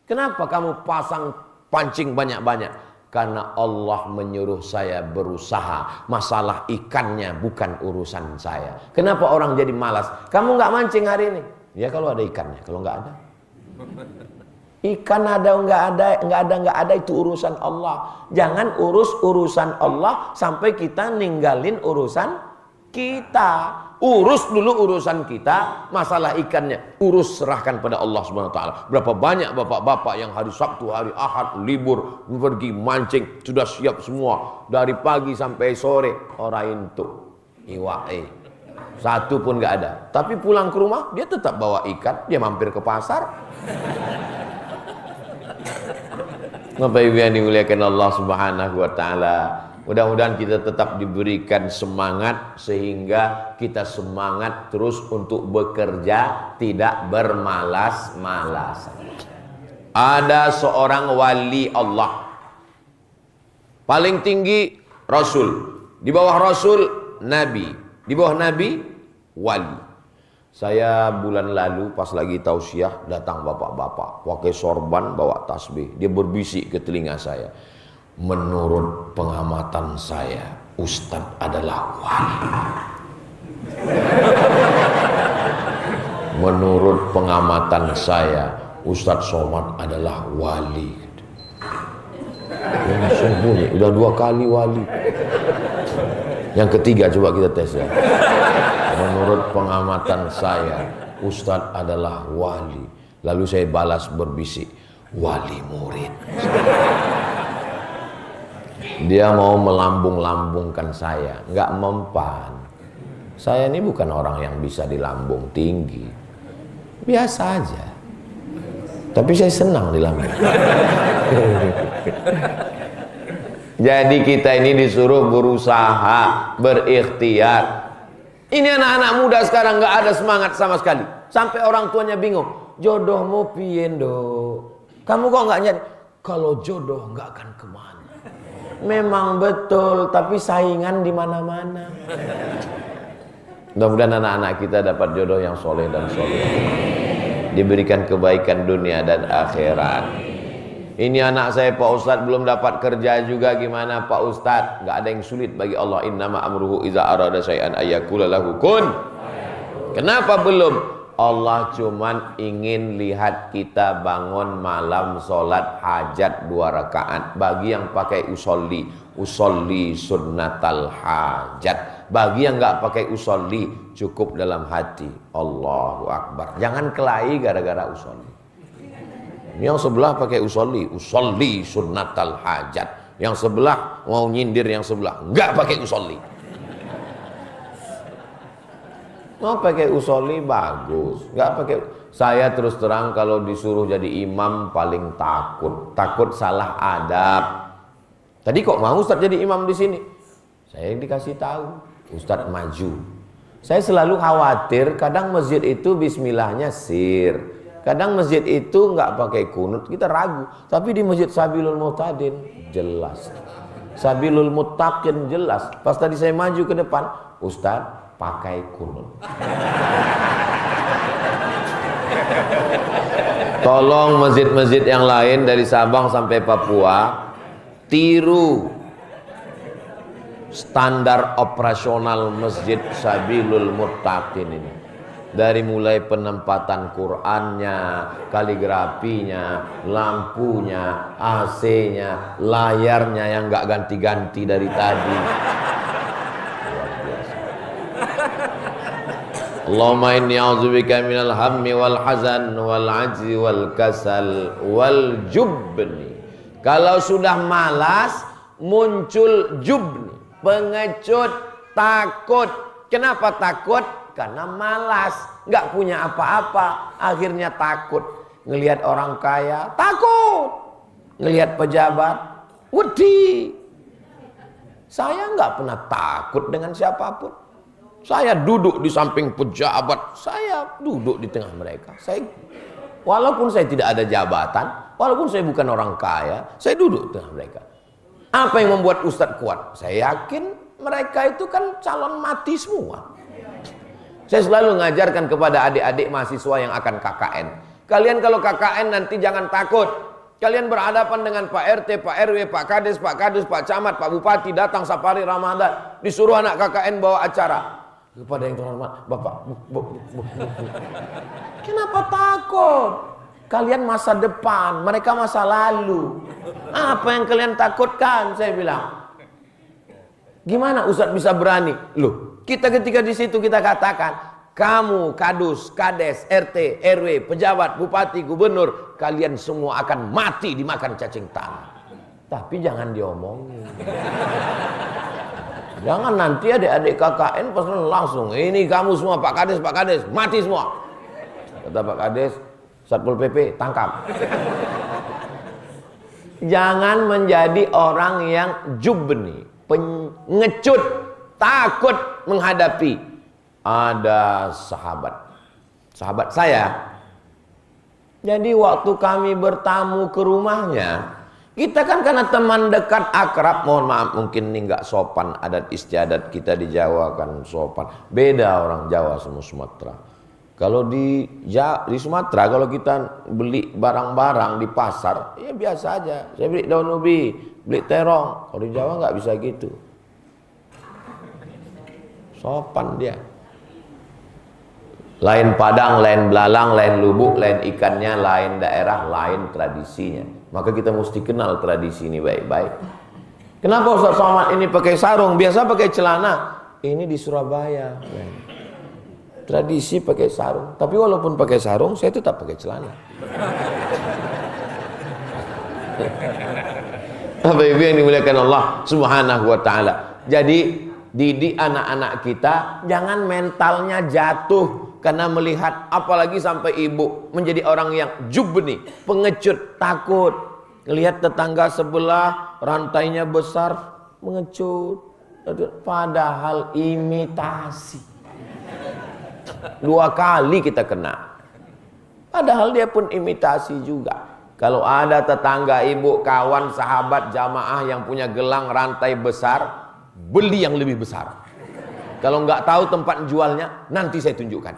Kenapa kamu pasang pancing banyak-banyak? Karena Allah menyuruh saya berusaha. Masalah ikannya bukan urusan saya. Kenapa orang jadi malas? Kamu nggak mancing hari ini? Ya kalau ada ikannya. Kalau nggak ada, ikan ada nggak ada itu urusan Allah. Jangan urus urusan Allah sampai kita ninggalin urusan kita. Urus dulu urusan kita, masalah ikannya urus serahkan pada Allah Subhanahu wa taala. Berapa banyak bapak-bapak yang hari Sabtu, hari Ahad libur pergi mancing, sudah siap semua dari pagi sampai sore, orang itu iwae. Satu pun nggak ada. Tapi pulang ke rumah dia tetap bawa ikan, dia mampir ke pasar. Bapak Ibu yang dimuliakan Allah Subhanahu wa taala, mudah-mudahan kita tetap diberikan semangat sehingga kita semangat terus untuk bekerja, tidak bermalas-malasan. Ada seorang wali Allah, paling tinggi Rasul, di bawah Rasul Nabi, di bawah Nabi wali. Saya bulan lalu pas lagi tausiah datang bapak-bapak pakai sorban bawa tasbih, dia berbisik ke telinga saya, menurut pengamatan saya Ustadz adalah wali. Menurut pengamatan saya Ustadz Somad adalah wali. Sembunyi, udah 2 kali wali. Yang ketiga coba kita tes ya. Menurut pengamatan saya Ustadz adalah wali. Lalu saya balas berbisik, wali murid. Dia mau melambung-lambungkan saya, nggak mempan. Saya ini bukan orang yang bisa dilambung tinggi, biasa aja. Tapi saya senang dilambung. Jadi kita ini disuruh berusaha, berikhtiar. Ini anak-anak muda sekarang nggak ada semangat sama sekali. Sampai orang tuanya bingung, jodohmu piye nduk? Kamu kok nggak nyari? Kalau jodoh nggak akan kemana. Memang betul, tapi saingan di mana-mana. Mudah-mudahan anak-anak kita dapat jodoh yang soleh dan soleh, diberikan kebaikan dunia dan akhirat. Ini anak saya Pak Ustadz belum dapat kerja juga, gimana Pak Ustadz? Gak ada yang sulit bagi Allah. Innama amruhu iza arada syai'an ayyakula lahu kun. Kenapa belum? Allah cuman ingin lihat kita bangun malam sholat hajat 2 rakaat. Bagi yang pakai usolli sunnatal hajat. Bagi yang gak pakai usolli, cukup dalam hati. Allahu Akbar. Jangan kelahi gara-gara usolli. Yang sebelah pakai usolli sunnatal hajat. Yang sebelah mau nyindir yang sebelah, enggak pakai usolli. Mau pakai usolli bagus, enggak pakai. Saya terus terang kalau disuruh jadi imam paling takut salah adab. Tadi kok mau Ustadz jadi imam di sini? Saya dikasih tahu, Ustadz maju. Saya selalu khawatir, kadang masjid itu bismillahnya sir. Kadang masjid itu nggak pakai kunut, kita ragu. Tapi di masjid Sabilul Muhtadin jelas, Sabilul Muttaqin jelas. Pas tadi saya maju ke depan, Ustadz pakai kunut. Tolong masjid-masjid yang lain dari Sabang sampai Papua tiru standar operasional masjid Sabilul Muttaqin ini. Dari mulai penempatan Qur'annya, kaligrafinya, lampunya, AC-nya, layarnya yang nggak ganti-ganti dari tadi. Luar biasa. Allahumma inni a'udzubika minal hammi wal hazan wal ajzi wal kasal wal jubni. Kalau sudah malas, muncul jubni, pengecut, takut. Kenapa takut? Karena malas, nggak punya apa-apa, akhirnya takut. Ngelihat orang kaya, takut. Ngelihat pejabat, wedi. Saya nggak pernah takut dengan siapapun. Saya duduk di samping pejabat, saya duduk di tengah mereka. Walaupun saya tidak ada jabatan, walaupun saya bukan orang kaya, saya duduk di tengah mereka. Apa yang membuat Ustadz kuat? Saya yakin mereka itu kan calon mati semua. Saya selalu mengajarkan kepada adik-adik mahasiswa yang akan KKN. Kalian kalau KKN nanti jangan takut. Kalian berhadapan dengan Pak RT, Pak RW, Pak Kades, Pak Kadus, Pak Camat, Pak Bupati datang safari Ramadan. Disuruh anak KKN bawa acara. Kepada yang terhormat, Bapak. Kenapa takut? Kalian masa depan, mereka masa lalu. Apa yang kalian takutkan? Saya bilang. Gimana Ustadz bisa berani? Loh, Kita ketika di situ kita katakan, kamu kadus, kades, RT, RW, pejabat, bupati, gubernur, kalian semua akan mati dimakan cacing tanah. Tapi jangan diomongin. Jangan nanti adik-adik KKN pesan langsung, ini kamu semua Pak Kades, mati semua. Kata Pak Kades, Satpol PP, tangkap. Jangan menjadi orang yang jubni, pengecut, takut menghadapi. Ada sahabat saya. Jadi waktu kami bertamu ke rumahnya, kita kan karena teman dekat akrab, mohon maaf mungkin ini nggak sopan adat istiadat kita di Jawa kan sopan. Beda orang Jawa sama Sumatera. Kalau di Sumatera kalau kita beli barang-barang di pasar, ya biasa aja. Saya beli daun ubi, beli terong. Kalau di Jawa nggak bisa gitu. Sopan dia. Lain Padang, lain Belalang, lain Lubuk, lain ikannya, lain daerah, lain tradisinya. Maka kita mesti kenal tradisi ini baik-baik. Kenapa Ustaz Somad ini pakai sarung? Biasa pakai celana. Ini di Surabaya. Tradisi pakai sarung. Tapi walaupun pakai sarung, saya tetap pakai celana. Bapak-ibu yang dimuliakan Allah Subhanahu wa taala. Jadi didik anak-anak kita jangan mentalnya jatuh karena melihat, apalagi sampai ibu menjadi orang yang jubni, pengecut, takut. Lihat tetangga sebelah rantainya besar, mengecut. Padahal imitasi. 2 kali kita kena. Padahal dia pun imitasi juga. Kalau ada tetangga ibu, kawan, sahabat, jamaah yang punya gelang rantai besar, beli yang lebih besar. Kalau nggak tahu tempat jualnya, nanti saya tunjukkan.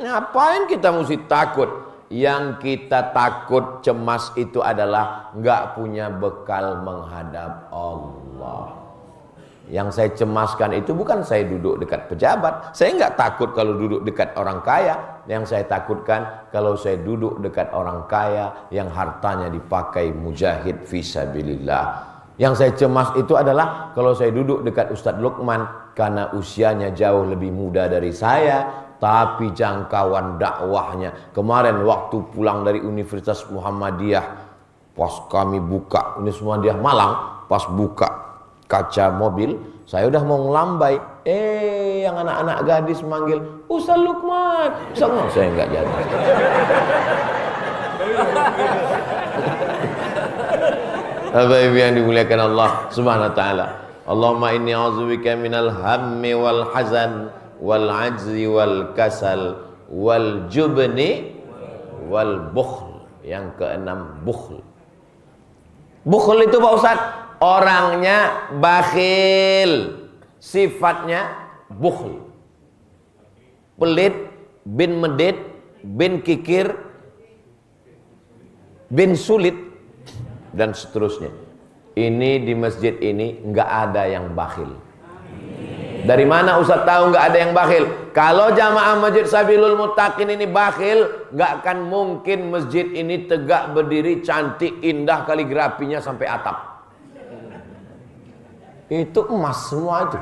Ngapain kita mesti takut? Yang kita takut, cemas itu adalah nggak punya bekal menghadap Allah. Yang saya cemaskan itu bukan saya duduk dekat pejabat. Saya nggak takut kalau duduk dekat orang kaya. Yang saya takutkan kalau saya duduk dekat orang kaya yang hartanya dipakai mujahid fisabilillah. Yang saya cemas itu adalah kalau saya duduk dekat Ustadz Lukman karena usianya jauh lebih muda dari saya, tapi jangkauan dakwahnya. Kemarin waktu pulang dari Universitas Muhammadiyah, pas kami buka Universitas Malang, pas buka kaca mobil, saya udah mau ngelambai. Yang anak-anak gadis manggil, Ustadz Lukman. Saya nggak jadi. Bapak-ibu yang dimuliakan Allah Subhanahu wa taala. Allahumma inni a'udzubika minal hammi wal hazan wal ajzi wal kasal wal jubni wal bukhl. Yang keenam, bukhl. Bukhl itu Pak Ustaz, orangnya bakhil, sifatnya bukhl. Pelit, bin medit, bin kikir, bin sulit, dan seterusnya. Ini di masjid ini nggak ada yang bakhil. Dari mana Ustaz tahu nggak ada yang bakhil? Kalau jamaah Masjid Sabilul Muttaqin ini bakhil, nggak akan mungkin masjid ini tegak berdiri, cantik, indah, kaligrafinya sampai atap. Itu emas semua itu.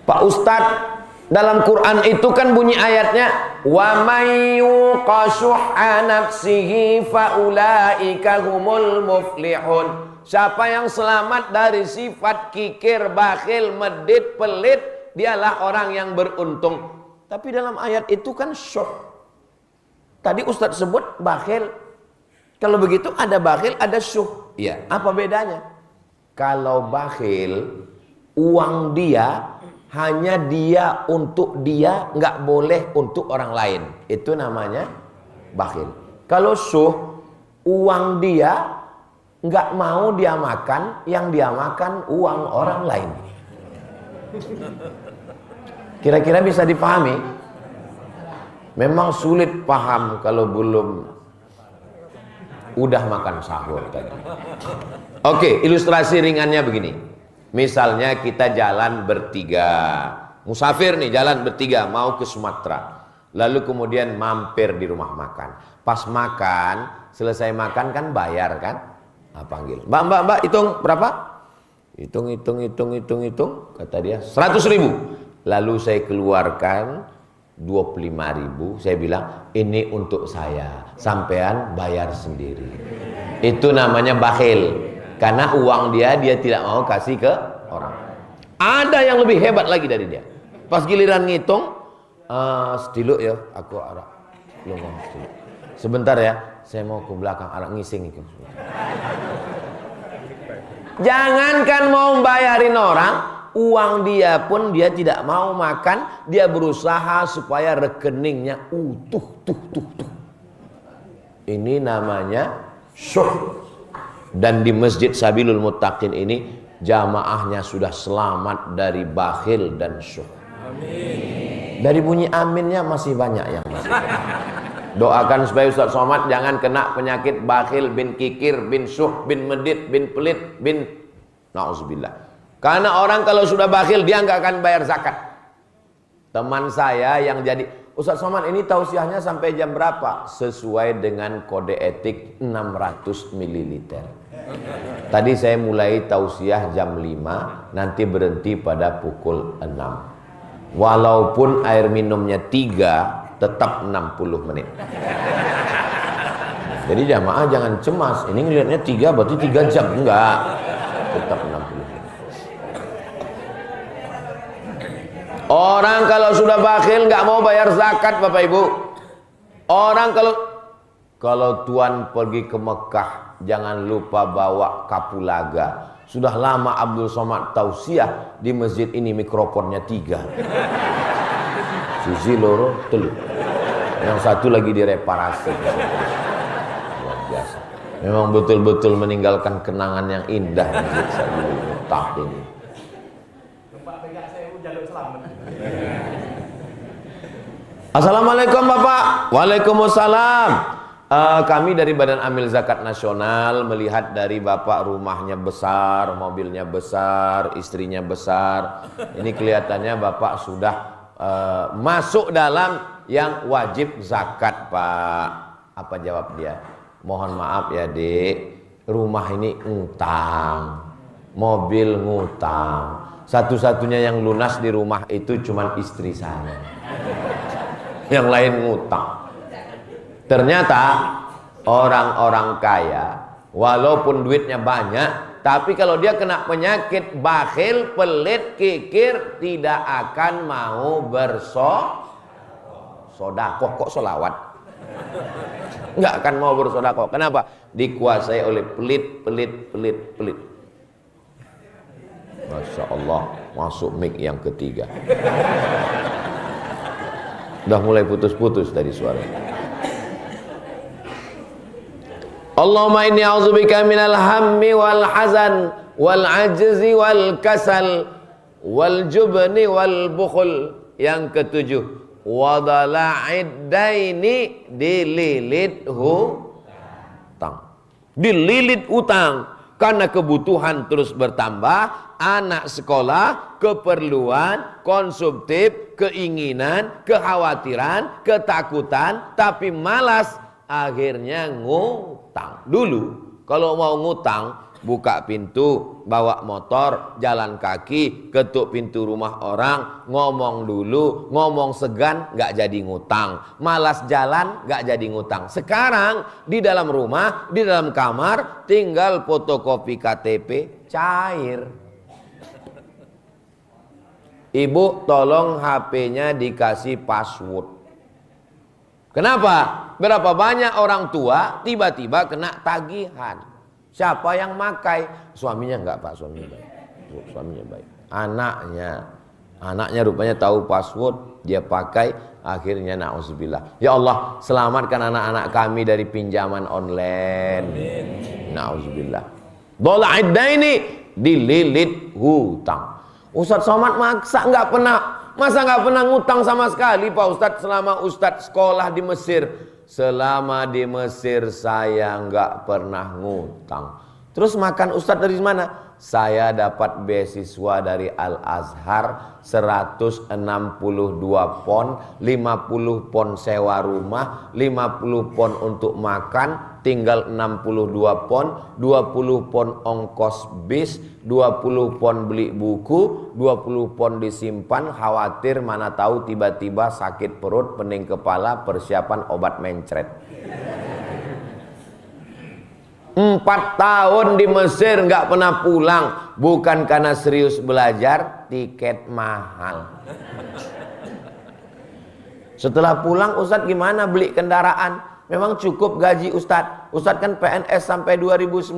Pak Ustadz, dalam Quran itu kan bunyi ayatnya, wa may yuqashuha nafsihi faulaika humul muflihun. Siapa yang selamat dari sifat kikir, bakhil, medit, pelit, dialah orang yang beruntung. Tapi dalam ayat itu kan syuh. Tadi Ustadz sebut bakhil. Kalau begitu ada bakhil, ada syuh. Iya, apa bedanya? Kalau bakhil, uang dia hanya dia untuk dia, nggak boleh untuk orang lain. Itu namanya bakhil. Kalau syuh, uang dia nggak mau dia makan, yang dia makan uang orang lain. Kira-kira bisa dipahami? Memang sulit paham kalau belum udah makan sahur tadi. Oke, ilustrasi ringannya begini. Misalnya kita jalan bertiga, musafir nih, jalan bertiga mau ke Sumatera. Lalu kemudian mampir di rumah makan. Pas makan, selesai makan kan bayar kan? Panggil, mbak, hitung berapa? Hitung. Kata dia 100.000. Lalu saya keluarkan 25.000. Saya bilang, ini untuk saya, sampean bayar sendiri. Itu namanya bakhil. Karena uang dia tidak mau kasih ke orang. Ada yang lebih hebat lagi dari dia. Pas giliran ngitung, setilo ya, aku arah belum mau setilo. Sebentar ya, saya mau ke belakang arah ngising itu. Jangankan mau bayarin orang, uang dia pun dia tidak mau makan. Dia berusaha supaya rekeningnya utuh. Ini namanya syuh. Dan di Masjid Sabilul Muttaqin ini jamaahnya sudah selamat dari bakhil dan syuh. Amin. Dari bunyi aminnya masih banyak yang masih. Doakan supaya Ustaz Somad jangan kena penyakit bakhil bin kikir bin syuh bin medit bin pelit bin na'udzubillah. Karena orang kalau sudah bakhil dia nggak akan bayar zakat. Teman saya yang jadi Ustaz Somad ini tausiahnya sampai jam berapa? Sesuai dengan kode etik 600 ml. Tadi saya mulai tausiah jam 5, nanti berhenti pada pukul 6. Walaupun air minumnya 3, tetap 60 menit. Jadi jamaah jangan cemas, ini ngelihatnya 3 berarti 3 jam. Enggak, tetap 60 menit. Orang kalau sudah bakhil nggak mau bayar zakat, Bapak Ibu. Orang kalau tuan pergi ke Mekah, jangan lupa bawa kapulaga. Sudah lama Abdul Somad tausiah di masjid ini mikrofonnya 3. Sisi loro telu. Yang satu lagi direparasi. Luar biasa. Memang betul-betul meninggalkan kenangan yang indah Masjid Sabilul Muttaqin ini. Assalamualaikum Bapak. Waalaikumsalam. Kami dari Badan Amil Zakat Nasional melihat dari Bapak rumahnya besar, mobilnya besar, istrinya besar. Ini kelihatannya Bapak sudah masuk dalam yang wajib zakat, Pak. Apa jawab dia? Mohon maaf ya, Dek. Rumah ini ngutang, mobil ngutang. Satu-satunya yang lunas di rumah itu cuma istri saya. Yang lain ngutang. Ternyata orang-orang kaya walaupun duitnya banyak, tapi kalau dia kena penyakit bakhil, pelit, kikir, tidak akan mau bersodakoh. Kok solawat? Nggak akan mau bersodakoh. Kenapa? Dikuasai oleh pelit. Masya Allah, masuk mic yang ketiga. Udah mulai putus-putus tadi suaranya. Allahumma inni a'udzubika minal hammi wal hazan wal ajzi wal kasal wal jubni wal bukhul. Yang ketujuh, wadala'id daini, dililit hutang. Dililit utang karena kebutuhan terus bertambah. Anak sekolah, keperluan, konsumtif, keinginan, kekhawatiran, ketakutan, tapi malas, akhirnya ngutang. Dulu kalau mau ngutang, buka pintu, bawa motor, jalan kaki, ketuk pintu rumah orang, ngomong dulu, ngomong segan, gak jadi ngutang. Malas jalan, gak jadi ngutang. Sekarang di dalam rumah, di dalam kamar, tinggal fotokopi KTP, cair. Ibu tolong HP-nya dikasih password. Kenapa? Berapa banyak orang tua tiba-tiba kena tagihan. Siapa yang makai? Suaminya enggak, Pak, suaminya baik. Suaminya baik. Anaknya rupanya tahu password, dia pakai, akhirnya na'udzubillah. Ya Allah, selamatkan anak-anak kami dari pinjaman online. Na'udzubillah. Dola'id daini, dililit hutang. Ustaz Somad masa nggak pernah ngutang sama sekali, Pak Ustadz, selama Ustadz sekolah di Mesir. Selama di Mesir saya nggak pernah ngutang. Terus makan Ustadz dari mana? Saya dapat beasiswa dari Al-Azhar 162 pon, 50 pon sewa rumah, 50 pon untuk makan, tinggal 62 pon, 20 pon ongkos bis, 20 pon beli buku, 20 pon disimpan, khawatir mana tahu tiba-tiba sakit perut, pening kepala, persiapan obat mencret. 4 tahun di Mesir nggak pernah pulang, bukan karena serius belajar, tiket mahal. Setelah pulang, Ustadz gimana beli kendaraan? Memang cukup gaji Ustadz. Ustadz kan PNS sampai 2019.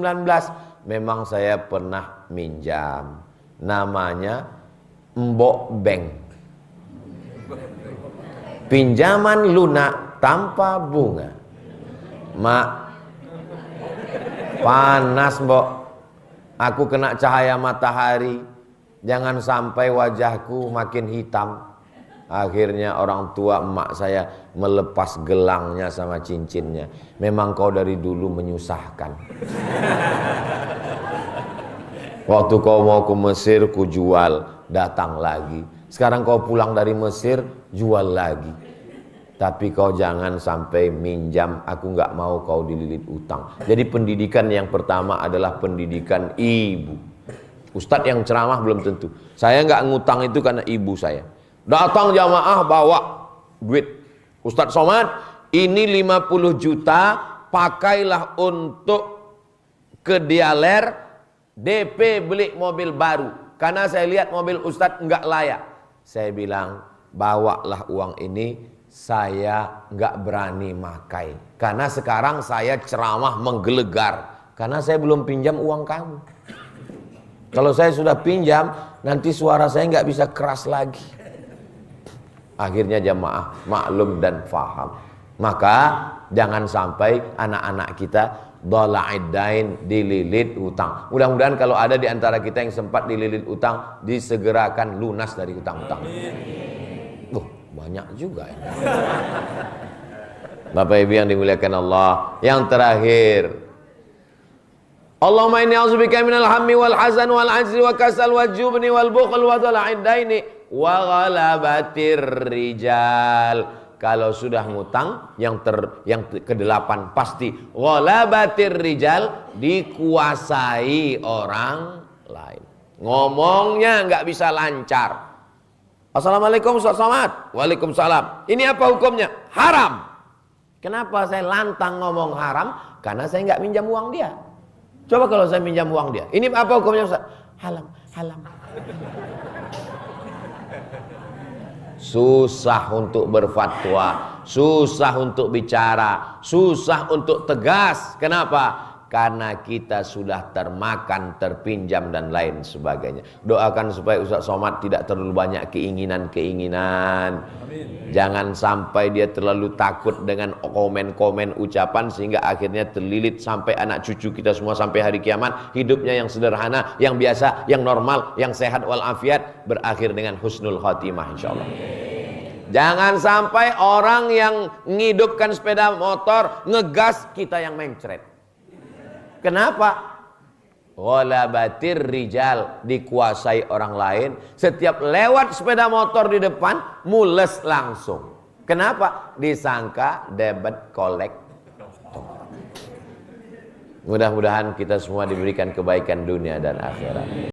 Memang saya pernah minjam. Namanya Mbok Bank. Pinjaman lunak tanpa bunga. Mak, panas Mbok. Aku kena cahaya matahari. Jangan sampai wajahku makin hitam. Akhirnya orang tua emak saya melepas gelangnya sama cincinnya. Memang kau dari dulu menyusahkan. Waktu kau mau ke Mesir, ku jual, datang lagi. Sekarang kau pulang dari Mesir, jual lagi. Tapi kau jangan sampai minjam, aku nggak mau kau dililit utang. Jadi pendidikan yang pertama adalah pendidikan ibu. Ustadz yang ceramah belum tentu. Saya nggak ngutang itu karena ibu saya. Datang jamaah bawa duit. Ustadz Somad, ini 50 juta, pakailah untuk ke Dialer, DP beli mobil baru. Karena saya lihat mobil Ustadz nggak layak. Saya bilang, bawalah uang ini, saya nggak berani makai. Karena sekarang saya ceramah menggelegar. Karena saya belum pinjam uang kamu. Kalau saya sudah pinjam, nanti suara saya nggak bisa keras lagi. Akhirnya jamaah maklum dan faham. Maka jangan sampai anak-anak kita dhala'iddain, dililit utang. Mudah-mudahan kalau ada di antara kita yang sempat dililit utang, disegerakan lunas dari utang-utang. Banyak juga ini. Bapak Ibu yang dimuliakan Allah. Yang terakhir, Allahumma inni a'udzubika minal hammi wal hazan wal ajzi wa kasal wal jubni wal bukhl wa dhala'iddaini wa ghalabatir rijal. Kalau sudah ngutang, yang ke-8 pasti ghalabatir rijal, dikuasai orang lain. Ngomongnya nggak bisa lancar. Assalamualaikum Ustaz Somad. Waalaikumsalam. Ini apa hukumnya? Haram. Kenapa saya lantang ngomong haram? Karena saya nggak minjam uang dia. Coba kalau saya minjam uang dia. Ini apa hukumnya Ustaz? Haram. Susah untuk berfatwa, susah untuk bicara, susah untuk tegas. Kenapa? Karena kita sudah termakan, terpinjam dan lain sebagainya. Doakan supaya Ustaz Somad tidak terlalu banyak keinginan-keinginan. Jangan sampai dia terlalu takut dengan komen-komen ucapan sehingga akhirnya terlilit sampai anak cucu kita semua sampai hari kiamat. Hidupnya yang sederhana, yang biasa, yang normal, yang sehat walafiat, berakhir dengan husnul khatimah insyaallah. Jangan sampai orang yang ngidupkan sepeda motor ngegas, kita yang mencret. Kenapa? Ghalabatir rijal, dikuasai orang lain. Setiap lewat sepeda motor di depan, mules langsung. Kenapa? Disangka debit kolektor. Mudah-mudahan kita semua diberikan kebaikan dunia dan akhirat.